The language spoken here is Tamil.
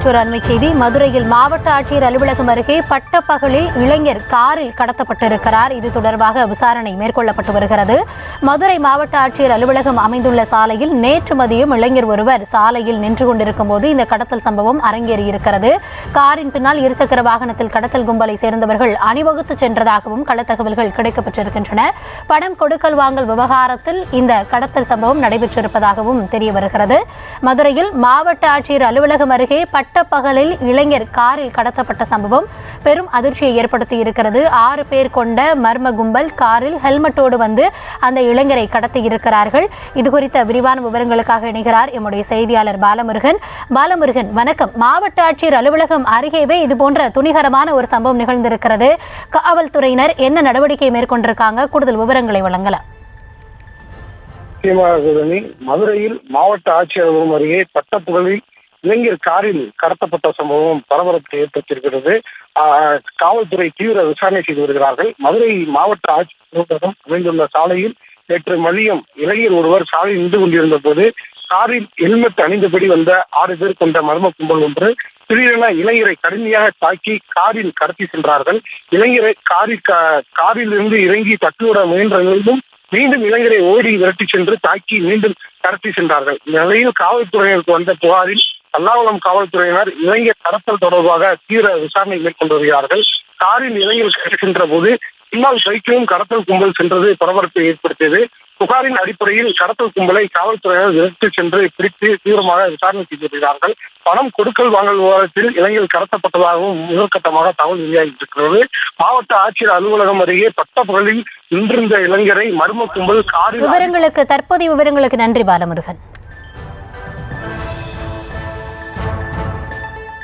மற்றொரு அண்மை செய்தி. மதுரையில் மாவட்ட ஆட்சியர் அலுவலகம் அருகே பட்டப்பகலில் இளைஞர் காரில் கடத்தப்பட்டிருக்கிறார். இது தொடர்பாக விசாரணை மேற்கொள்ளப்பட்டு வருகிறது. மதுரை மாவட்ட ஆட்சியர் அலுவலகம் அமைந்துள்ள சாலையில் நேற்று மதியம் இளைஞர் ஒருவர் சாலையில் நின்று கொண்டிருக்கும் போது இந்த கடத்தல் சம்பவம் அரங்கேறியிருக்கிறது. காரின் பின்னால் இருசக்கர வாகனத்தில் கடத்தல் கும்பலை சேர்ந்தவர்கள் அணிவகுத்து சென்றதாகவும் களத்தகவல்கள் கிடைக்கப்பட்டிருக்கின்றன. பணம் கொடுக்கல் வாங்கல் விவகாரத்தில் இந்த கடத்தல் சம்பவம் நடைபெற்றிருப்பதாகவும் தெரிய வருகிறது. மதுரையில் மாவட்ட ஆட்சியர் அலுவலகம் அருகே பட்டப்பகலில் இளைஞர் காரில் கடத்தப்பட்ட சம்பவம் பெரும் அதிர்ச்சியை ஏற்படுத்தி இருக்கிறது. 6 பேர் கொண்ட மர்ம கும்பல் காரில் ஹெல்மெட்டோடு வந்து அந்த இளைஞரை கடத்தி இருக்கிறார்கள். இது குறித்த விரிவான விவரங்களுக்காக இணைகிறார் எம்முடைய செய்தியாளர் பாலமுருகன். பாலமுருகன், வணக்கம். மாவட்ட ஆட்சியர் அலுவலகம் அருகேவே இதுபோன்ற துணிகரமான ஒரு சம்பவம் நிகழ்ந்திருக்கிறது. காவல்துறையினர் என்ன நடவடிக்கை மேற்கொண்டிருக்காங்க? கூடுதல் விவரங்களை வழங்கலாம். மதுரையில் மாவட்ட ஆட்சியர் அலுவலகம் அருகே பட்டப்பகலில் இளைஞர் காரில் கடத்தப்பட்ட சம்பவம் பரபரப்பை ஏற்படுத்தியிருக்கிறது. காவல்துறை தீவிர விசாரணை செய்து வருகிறார்கள். மதுரை மாவட்ட ஆட்சியர் அலுவலகம் அமைந்துள்ள சாலையில் நேற்று மதியம் இளைஞர் ஒருவர் சாலையில் நின்று கொண்டிருந்த போது காரில் ஹெல்மெட் அணிந்தபடி வந்த 6 பேர் கொண்ட மர்ம கும்பல் ஒன்று திடீரென இளைஞரை கடுமையாக தாக்கி காரில் கடத்தி சென்றார்கள். இளைஞரை காரில் இருந்து இறங்கி தப்பிவிட முயன்ற நிலையிலும் மீண்டும் இளைஞரை ஓடி விரட்டி சென்று தாக்கி மீண்டும் கடத்தி சென்றார்கள். இந்த நிலையில் காவல்துறையினருக்கு வந்த புகாரில் பல்லாவரம் காவல்துறையினர் இளைஞர் கடத்தல் தொடர்பாக தீவிர விசாரணை மேற்கொண்டு வருகிறார்கள். காரில் இளைஞர் கடத்தி சென்ற போது பின்னால் பைக்கிலும் கடத்தல் கும்பல் சென்றது பரபரப்பை ஏற்படுத்தியது. புகாரின் அடிப்படையில் கடத்தல் கும்பலை காவல்துறையினர் விரட்டி சென்று பிடித்து தீவிரமாக விசாரணை செய்து வருகிறார்கள். பணம் கொடுக்கல் வாங்கல் விவகாரத்தில் இளைஞர் கடத்தப்பட்டதாகவும் முதற்கட்டமாக தகவல் வெளியாகியிருக்கிறது. மாவட்ட ஆட்சியர் அலுவலகம் அருகே பட்டப்பகலில் நின்றிருந்த இளைஞரை மர்ம கும்பல் காரில் தற்போதைய விவரங்களுக்கு நன்றி பாலமுருகன்.